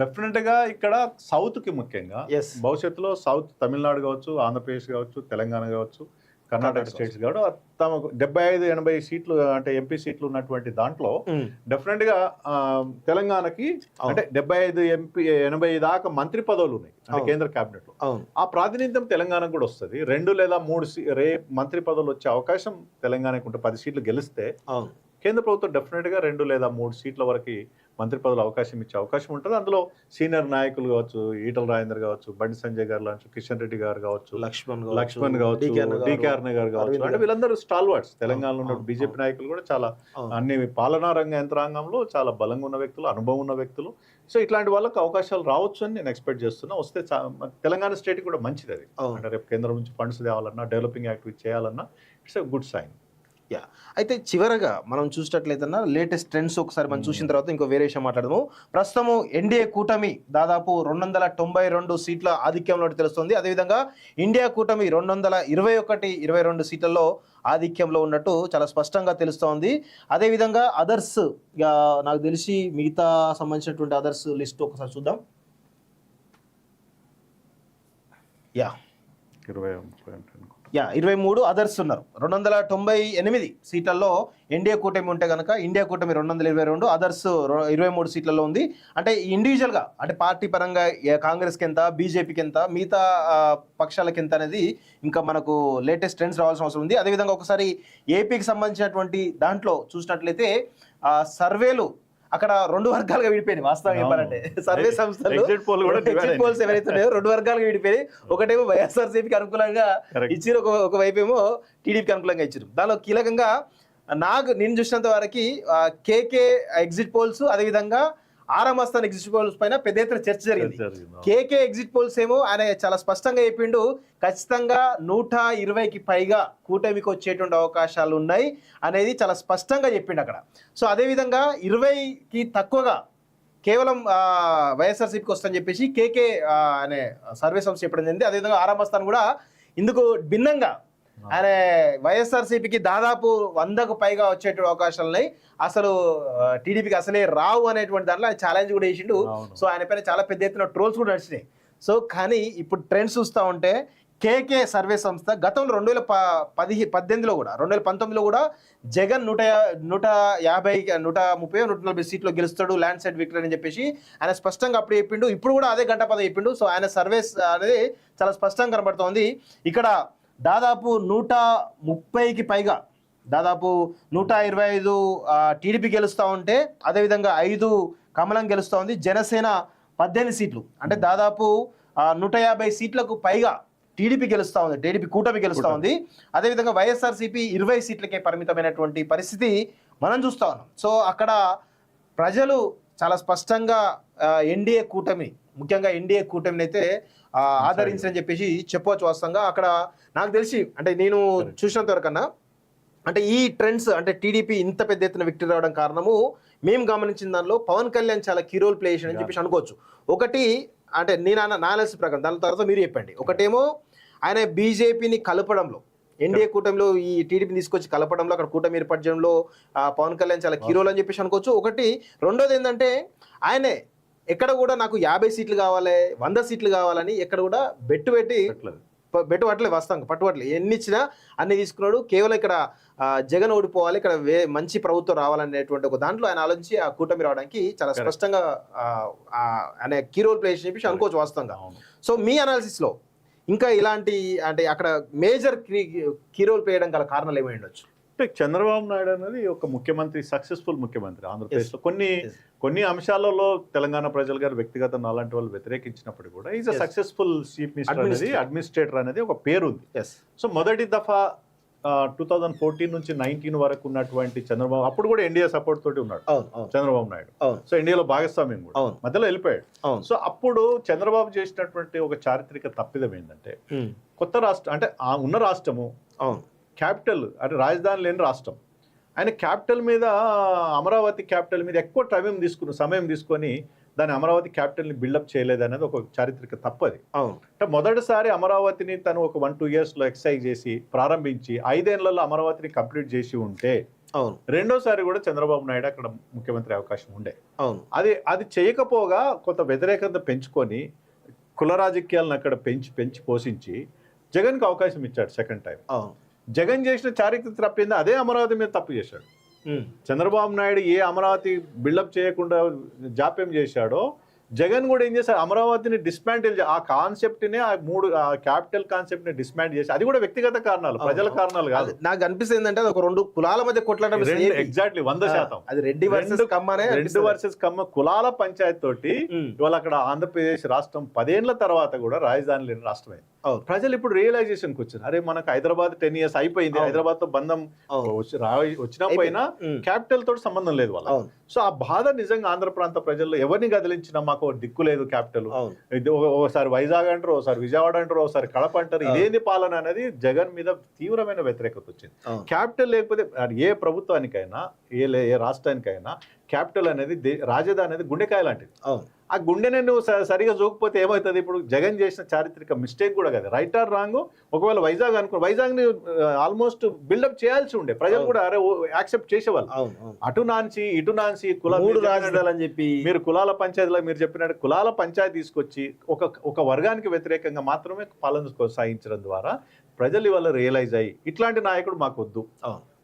డెఫినెట్గా ఇక్కడ సౌత్కి ముఖ్యంగా భవిష్యత్తులో సౌత్ తమిళనాడు కావచ్చు, ఆంధ్రప్రదేశ్ కావచ్చు, తెలంగాణ కావచ్చు, కర్ణాటక స్టేట్స్ కావచ్చు, తమకు 75-80 సీట్లు అంటే ఎంపీ సీట్లు ఉన్నటువంటి దాంట్లో డెఫినెట్గా తెలంగాణకి అంటే 75-80 దాకా మంత్రి పదవులు ఉన్నాయి అంటే కేంద్ర కేబినెట్ లో. ఆ ప్రాతినిధ్యం తెలంగాణకు కూడా వస్తుంది. 2 లేదా 3 మంత్రి పదవులు వచ్చే అవకాశం తెలంగాణకు ఉంటే 10 సీట్లు గెలిస్తే కేంద్ర ప్రభుత్వం డెఫినెట్గా 2 లేదా 3 సీట్ల వరకు మంత్రి పదవులు అవకాశం ఇచ్చే అవకాశం ఉంటుంది. అందులో సీనియర్ నాయకులు కావచ్చు, ఈటల రాజేందర్ కావచ్చు, బండి సంజయ్ గారు లాంటి, కిషన్ రెడ్డి గారు కావచ్చు, లక్ష్మణ్ కావచ్చు, డికే అరుణ గారు కావచ్చు, అంటే వీళ్ళందరూ స్టాల్వర్డ్స్. తెలంగాణలో ఉన్న బీజేపీ నాయకులు కూడా చాలా అన్ని పాలనా రంగ యంత్రాంగంలో చాలా బలంగా ఉన్న వ్యక్తులు, అనుభవం ఉన్న వ్యక్తులు. సో ఇట్లాంటి వాళ్ళకి అవకాశాలు రావచ్చు అని నేను ఎక్స్పెక్ట్ చేస్తున్నా. వస్తే తెలంగాణ స్టేట్ కూడా మంచిది అది. అంటే రేపు కేంద్రం నుంచి ఫండ్స్ తేవాలన్నా, డెవలపింగ్ యాక్టివిటీ చేయాలన్నా ఇట్స్ ఎ గుడ్ సైన్. అయితే చివరగా మనం చూసినట్లయితే లేటెస్ట్ ట్రెండ్స్ ఒకసారి మనం చూసిన తర్వాత ఇంకో వేరే విషయం మాట్లాడదాము. ప్రస్తుతము ఎన్డీఏ కూటమి దాదాపు 292 సీట్ల ఆధిక్యంలో తెలుస్తుంది. అదేవిధంగా ఇండియా కూటమి 221-22 సీట్లలో ఆధిక్యంలో ఉన్నట్టు చాలా స్పష్టంగా తెలుస్తోంది. అదేవిధంగా అదర్స్ నాకు తెలిసి మిగతా సంబంధించినటువంటి అదర్స్ లిస్ట్ ఒకసారి చూద్దాం. 23 అదర్స్ ఉన్నారు. 298 సీట్లలో ఎన్డీఏ కూటమి ఉంటే కనుక ఇండియా కూటమి 222, అదర్స్ 23 సీట్లలో ఉంది. అంటే ఇండివిజువల్గా అంటే పార్టీ పరంగా కాంగ్రెస్కి ఎంత, బీజేపీకి ఎంత, మిగతా పక్షాలకి ఎంత అనేది ఇంకా మనకు లేటెస్ట్ ట్రెండ్స్ రావాల్సిన అవసరం ఉంది. అదేవిధంగా ఒకసారి ఏపీకి సంబంధించినటువంటి దాంట్లో చూసినట్లయితే సర్వేలు అక్కడ 2 వర్గాలుగా విడిపోయింది. వాస్తవం చెప్పాలంటే సర్వే సంస్థలు ఎగ్జిట్ పోల్స్ ఎవరైతే ఉన్నాయో 2 వర్గాలుగా విడిపోయి, ఒకటేమో వైఎస్ఆర్సీపీకి అనుకూలంగా ఇచ్చారు, ఒక వైపేమో టీడీపీకి అనుకూలంగా ఇచ్చారు. దానిలో కీలకంగా నేను చూసినంత వరకు కేకే ఎగ్జిట్ పోల్స్, అదేవిధంగా ఆరామస్థాన్ ఎగ్జిట్ పోల్స్ పైన పెద్ద ఎత్తున చర్చ జరిగింది. కేకే ఎగ్జిట్ పోల్స్ ఏమో ఆయన చాలా స్పష్టంగా చెప్పిండు, ఖచ్చితంగా 120కి పైగా కూటమికి వచ్చేటువంటి అవకాశాలు ఉన్నాయి అనేది చాలా స్పష్టంగా చెప్పిండు అక్కడ. సో అదేవిధంగా 20కి తక్కువగా కేవలం వైఎస్ఆర్సీపీకి వస్తుందని చెప్పేసి కేకే అనే సర్వే సంస్థ చెప్పడం జరిగింది. అదేవిధంగా ఆరామస్థాన్ కూడా ఇందుకు భిన్నంగా ఆయన వైఎస్ఆర్సీపీకి దాదాపు 100కు పైగా వచ్చేటువంటి అవకాశాలు ఉన్నాయి, అసలు టీడీపీకి అసలే రావు అనేటువంటి దాంట్లో ఆయన ఛాలెంజ్ కూడా వేసిండు. సో ఆయన పైన చాలా పెద్ద ఎత్తున ట్రోల్స్ కూడా నడిచినాయి. సో కానీ ఇప్పుడు ట్రెండ్స్ చూస్తూ ఉంటే కేకే సర్వే సంస్థ గతంలో 2018లో కూడా 2019లో కూడా జగన్ 130-140 సీట్లు గెలుస్తాడు, ల్యాండ్ సైడ్ విక్టరీ అని చెప్పేసి ఆయన స్పష్టంగా అప్పుడు చెప్పిండు. ఇప్పుడు కూడా అదే గంట పద చెప్పిండు. సో ఆయన సర్వేస్ అనేది చాలా స్పష్టంగా కనబడుతోంది. ఇక్కడ దాదాపు 130కి పైగా, దాదాపు 125 టీడీపీ గెలుస్తూ ఉంటే, అదేవిధంగా 5 కమలం గెలుస్తూ ఉంది. జనసేన 18 సీట్లు, అంటే దాదాపు 150 సీట్లకు పైగా టీడీపీ గెలుస్తూ ఉంది, టీడీపీ కూటమి గెలుస్తూ ఉంది. అదేవిధంగా వైఎస్ఆర్సీపీ 20 సీట్లకే పరిమితమైనటువంటి పరిస్థితి మనం చూస్తూ ఉన్నాం. సో అక్కడ ప్రజలు చాలా స్పష్టంగా ఎన్డీఏ కూటమి, ముఖ్యంగా ఎన్డీఏ కూటమిని అయితే ఆదరించని చెప్పేసి చెప్పవచ్చు. వాస్తవంగా అక్కడ నాకు తెలిసి అంటే నేను చూసినంత వరకన్నా అంటే ఈ ట్రెండ్స్ అంటే టీడీపీ ఇంత పెద్ద ఎత్తున విక్టరీ రావడం కారణము మేము గమనించిన దానిలో పవన్ కళ్యాణ్ చాలా కీ రోల్ ప్లే చేసిన చెప్పేసి అనుకోవచ్చు. ఒకటి అంటే నేను నా అనాలిసిస్ ప్రకారం, దాని తర్వాత మీరు చెప్పండి. ఒకటేమో ఆయన బీజేపీని కలపడంలో, ఎన్డీఏ కూటమిలో ఈ టీడీపీని తీసుకొచ్చి కలపడంలో, అక్కడ కూటమి ఏర్పాటు చేయడంలో పవన్ కళ్యాణ్ చాలా కీ రోల్ అని చెప్పేసి అనుకోవచ్చు. ఒకటి రెండోది ఏంటంటే ఆయనే ఎక్కడ కూడా నాకు 50 సీట్లు కావాలి, 100 సీట్లు కావాలని ఎక్కడ కూడా బెట్టు పట్టలేదు. వాస్తవంగా పట్టుబట్టలేదు. ఎన్ని ఇచ్చినా అన్ని తీసుకున్నాడు. కేవలం ఇక్కడ జగన్ ఓడిపోవాలి, ఇక్కడ మంచి ప్రభుత్వం రావాలనేటువంటి ఒక దాంట్లో ఆయన ఆలోచించి ఆ కూటమి రావడానికి చాలా స్పష్టంగా ఆయన కీ రోల్ ప్లే చేసి చెప్పేసి అనుకోవచ్చు వాస్తవంగా. సో మీ అనాలిసిస్లో ఇంకా ఇలాంటి అంటే అక్కడ మేజర్ కీ రోల్ ప్లే చేయడం గల కారణాలు ఏమై ఉండొచ్చు? చంద్రబాబు నాయుడు అనేది ఒక ముఖ్యమంత్రి, సక్సెస్ఫుల్ ముఖ్యమంత్రి. ఆంధ్రప్రదేశ్లో కొన్ని అంశాలలో తెలంగాణ ప్రజలు గారు వ్యక్తిగతంగా అలాంటి వాళ్ళు వ్యతిరేకించినప్పుడు కూడా is a successful chief minister అనేది, అడ్మినిస్ట్రేటర్ అనేది ఒక పేరు ఉంది. సో మొదటి దఫా 2014 నుంచి 19 వరకు ఉన్నటువంటి చంద్రబాబు, అప్పుడు కూడా ఎన్డీఏ సపోర్ట్ తోటి ఉన్నాడు చంద్రబాబు నాయుడు. సో ఎన్డీఏలో భాగస్వామ్యం కూడా మధ్యలో వెళ్ళిపోయాడు. సో అప్పుడు చంద్రబాబు చేసినటువంటి ఒక చారిత్రక తప్పిదం ఏంటంటే, కొత్త రాష్ట్రం అంటే ఉన్న రాష్ట్రము క్యాపిటల్ అంటే రాజధాని లేని రాష్ట్రం, ఆయన క్యాపిటల్ మీద, అమరావతి క్యాపిటల్ మీద ఎక్కువ సమయం తీసుకొని దాని అమరావతి క్యాపిటల్ని బిల్డప్ చేయలేదు అనేది ఒక చారిత్రక తప్పది. అంటే మొదటిసారి అమరావతిని తను ఒక 1-2 yearsలో ఎక్సైజ్ చేసి ప్రారంభించి 5 ఏళ్లలో అమరావతిని కంప్లీట్ చేసి ఉంటే అవును. రెండోసారి కూడా చంద్రబాబు నాయుడు అక్కడ ముఖ్యమంత్రి అవకాశం ఉండే. అవును. అది చేయకపోగా కొంత వ్యతిరేకత పెంచుకొని కుల రాజకీయాలను అక్కడ పెంచి పోషించి జగన్కి అవకాశం ఇచ్చాడు సెకండ్ టైం. అవును. జగన్ చేసిన చారిత్రక తప్పింది అదే అమరావతి మీద తప్పు చేశాడు. చంద్రబాబు నాయుడు ఏ అమరావతి బిల్డప్ చేయకుండా జాప్యం చేశాడో జగన్ కూడా ఏం చేశారు, అమరావతిని డిస్మాంటిల్ ఆ కాన్సెప్ట్ ని ఆ క్యాపిటల్ కాన్సెప్ట్ ని డిస్మాంటిల్ చేసి, అది కూడా వ్యక్తిగత కారణాలు, ప్రజల కారణాలు కాదు. నాకు అనిపిస్తుంది ఏంటంటే ఒక రెండు కులాల మధ్య కొట్లాడడం ఎగ్జాక్ట్లీ 100%. అది రెడ్డి వర్సెస్ కమ్మ కులాల పంచాయతీ తోటి ఇవాళ అక్కడ ఆంధ్రప్రదేశ్ రాష్ట్రం 10 ఏళ్ల తర్వాత కూడా రాజధాని లేని రాష్ట్రమైంది. ప్రజలు ఇప్పుడు రియలైజేషన్ కి వచ్చారు, అరే మనకు హైదరాబాద్ 10 years అయిపోయింది, హైదరాబాద్ తో బంధం వచ్చినా పోయినా క్యాపిటల్ తోటి సంబంధం లేదు వాళ్ళ. సో ఆ బాధ నిజంగా ఆంధ్ర ప్రాంత ప్రజల్లో ఎవరిని కదిలించినా మాకు దిక్కు లేదు క్యాపిటల్, ఒకసారి వైజాగ్ అంటారు, ఒకసారి విజయవాడ అంటారు, ఒకసారి కడప అంటారు, ఇదేంది పాలన అనేది జగన్ మీద తీవ్రమైన వ్యతిరేకత వచ్చింది. క్యాపిటల్ లేకపోతే ఏ ప్రభుత్వానికైనా ఏ రాష్ట్రానికైనా క్యాపిటల్ అనేది రాజధాని అనేది గుండెకాయ లాంటిది. ఆ గుండెనే నువ్వు సరిగా చూకపోతే ఏమవుతుంది? ఇప్పుడు జగన్ చేసిన చారిత్రక మిస్టేక్ కూడా కదా, రైట్ ఆర్ రాంగ్. ఒకవేళ వైజాగ్ వైజాగ్ ని ఆల్మోస్ట్ బిల్డప్ చేయాల్సి ఉండే, ప్రజలు కూడా అరే యాక్సెప్ట్ చేసేవాళ్ళు. అటు నాన్సి ఇటు నాన్సి అని చెప్పి మీరు కులాల పంచాయతీలో మీరు చెప్పినట్టు కులాల పంచాయతీ తీసుకొచ్చి ఒక వర్గానికి వ్యతిరేకంగా మాత్రమే పాలన కొనసాగించడం ద్వారా ప్రజలు ఇవాళ రియలైజ్ అయ్యి ఇట్లాంటి నాయకుడు మాకు వద్దు.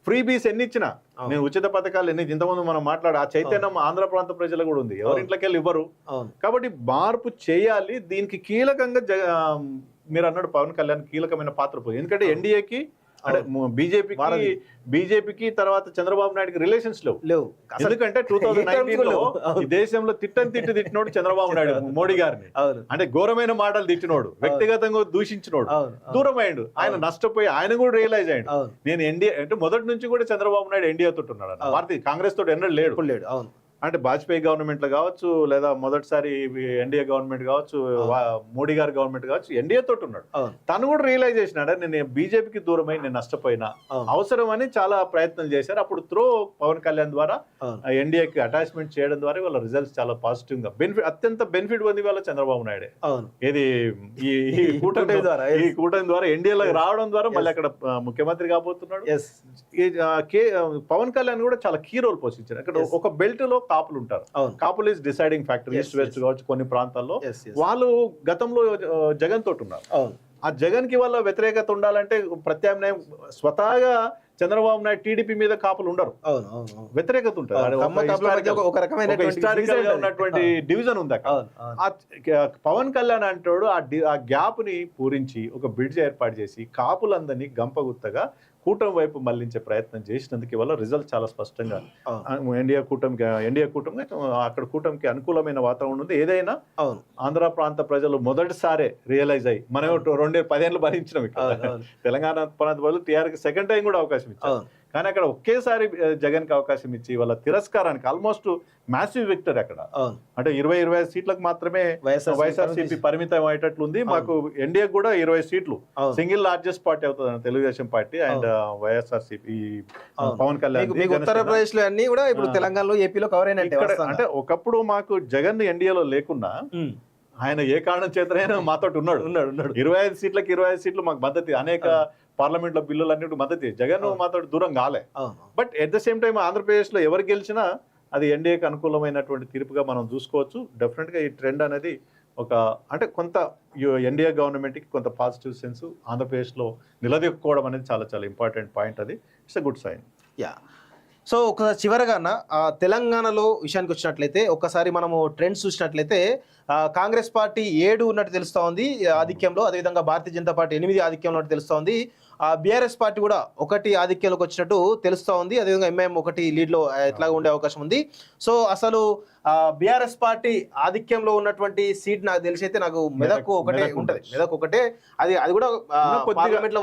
ఫ్రీ బీస్ ఎన్ని ఇచ్చినా, నేను ఉచిత పథకాలు ఎన్ని ఇంతకుముందు మనం మాట్లాడే ఆ చైతన్యం ఆంధ్ర ప్రాంత ప్రజలకు కూడా ఉంది, ఎవరింట్లోకి వెళ్ళి ఇవ్వరు. కాబట్టి మార్పు చేయాలి. దీనికి కీలకంగా మీరు అన్నాడు పవన్ కళ్యాణ్ కీలకమైన పాత్ర పోయి, ఎందుకంటే ఎన్డీఏకి అంటే బీజేపీకి తర్వాత చంద్రబాబు నాయుడుకి రిలేషన్స్ లేవు. ఎందుకంటే 2019లో ఈ దేశంలో తిట్టినోడు చంద్రబాబు నాయుడు మోడీ గారిని, అంటే ఘోరమైన మాటలు తిట్టినోడు, వ్యక్తిగతంగా దూషించినోడు దూరం అయ్యాడు. ఆయన నష్టపోయి ఆయన కూడా రియలైజ్ అయ్యాడు, నేను ఎన్డీఏ అంటే మొదటి నుంచి కూడా చంద్రబాబు నాయుడు ఎన్డీఏ తోటి ఉన్నాడు, భారతీయ కాంగ్రెస్ తోటి ఎన్నడూ లేడు. అంటే వాజ్పేయి గవర్నమెంట్ లో కావచ్చు, లేదా మొదటిసారి ఎన్డీఏ గవర్నమెంట్ కావచ్చు, మోడీ గారి గవర్నమెంట్ కావచ్చు, ఎన్డీఏ తోటి ఉన్నాడు. తను కూడా రియలైజ్ చేసినాడు, నేను బీజేపీకి దూరమై నేను నష్టపోయినా అవసరం అని చాలా ప్రయత్నం చేశారు. అప్పుడు పవన్ కళ్యాణ్ ద్వారా ఎన్డీఏకి అటాచ్మెంట్ చేయడం ద్వారా వాళ్ళ రిజల్ట్స్ చాలా పాజిటివ్ గా అత్యంత బెనిఫిట్ పొంది వాళ్ళ చంద్రబాబు నాయుడే. ఇది ఈ కూటమి ద్వారా ఎన్డీఏలో రావడం ద్వారా మళ్ళీ అక్కడ ముఖ్యమంత్రి కాబోతున్నాడు. పవన్ కళ్యాణ్ కూడా చాలా కీ రోల్ పోషించారు. అక్కడ ఒక బెల్ట్ లో కాపులు ఉంటారు, కాపులు is deciding factor. East west కావచ్చు కొన్ని ప్రాంతాల్లో వాళ్ళు గతంలో జగన్ తోటి ఉన్నారు. ఆ జగన్ కి వాళ్ళ వ్యతిరేకత ఉండాలంటే ప్రత్యామ్నాయం స్వతహాగా చంద్రబాబు నాయుడు టీడీపీ మీద కాపులు ఉండరు, వ్యతిరేకత ఉంటుంది. ఉన్నటువంటి డివిజన్ ఉంది అక్కడ. పవన్ కళ్యాణ్ అంటాడు ఆ గ్యాప్ ని పూరించి ఒక బ్రిడ్జ్ ఏర్పాటు చేసి కాపులందరినీ గంపగుత్తగా కూటమి వైపు మళ్లించే ప్రయత్నం చేసినందుకు వల్ల రిజల్ట్ చాలా స్పష్టంగా ఎన్డీఏ కూటమికి అక్కడ కూటమికి అనుకూలమైన వాతావరణం ఉంది. ఏదైనా ఆంధ్ర ప్రాంత ప్రజలు మొదటిసారే రియలైజ్ అయ్యి మనం 10 ఏళ్ళు భరించినాం ఇక్కడ తెలంగాణ ప్రాంత ప్రజలు టీఆర్కి సెకండ్ టైం కూడా అవకాశం ఇచ్చారు. కానీ అక్కడ ఒకేసారి జగన్ కి అవకాశం ఇచ్చి వాళ్ళ తిరస్కారానికి ఆల్మోస్ట్ మ్యాసివ్ విక్టరీ అక్కడ. అంటే 20-25 సీట్లకు మాత్రమే వైఎస్ఆర్సీపీ పరిమితం అయ్యేటట్లుంది. మాకు ఎన్డీఏ కూడా 20 సీట్లు, సింగిల్ లార్జెస్ట్ పార్టీ అవుతుంది తెలుగుదేశం పార్టీ అండ్ వైఎస్ఆర్సీపీ పవన్ కళ్యాణ్. ఉత్తరప్రదేశ్ లో అన్ని కూడా ఇప్పుడు తెలంగాణలో ఏపీలో కవర్ అయినట్టు. అంటే ఒకప్పుడు మాకు జగన్ ఎన్డీఏలో లేకున్నా ఆయన ఏ కారణం చేతనైనా మాతో ఉన్నాడు. 25 సీట్లకు 25 సీట్లు మాకు మద్దతు, అనేక పార్లమెంట్ లో బిల్లులు అన్నిటి మద్దతు. జగన్ మాతో దూరం కాలే. But at the same time Andhra Pradesh లో ఎవరు గెలిచినా అది ఎన్డీఏకి అనుకూలమైనటువంటి తీర్పుగా మనం చూసుకోవచ్చు. డెఫినెట్ గా ఈ ట్రెండ్ అనేది అంటే కొంత ఎన్డీఏ గవర్నమెంట్ కి కొంత పాజిటివ్ సెన్స్ ఆంధ్రప్రదేశ్ లో నిలదొక్కుకోవడం అనేది చాలా చాలా ఇంపార్టెంట్ పాయింట్. అది it's a good sign. So ఒకసారి చివరగా తెలంగాణలో విషయానికి వచ్చినట్లయితే ఒకసారి మనము ట్రెండ్స్ చూసినట్లయితే కాంగ్రెస్ పార్టీ 7 ఉన్నట్టు తెలుస్తూ ఉంది ఆధిక్యంలో, అదేవిధంగా భారతీయ జనతా పార్టీ 8 ఆధిక్యంలో ఉన్నట్టు తెలుస్తూ ఉంది. బీఆర్ఎస్ పార్టీ కూడా 1 ఆధిక్యంలోకి వచ్చినట్టు తెలుస్తూ ఉంది. అదేవిధంగా ఎంఐఎం 1 లీడ్లో ఎట్లా ఉండే అవకాశం ఉంది. సో అసలు బీఆర్ఎస్ పార్టీ ఆధిక్యంలో ఉన్నటువంటి సీట్ నాకు తెలిసి అయితే నాకు మెదక్ ఒకటే ఉంటుంది. మెదక్ ఒకటే, అది కూడా పార్లమెంట్లో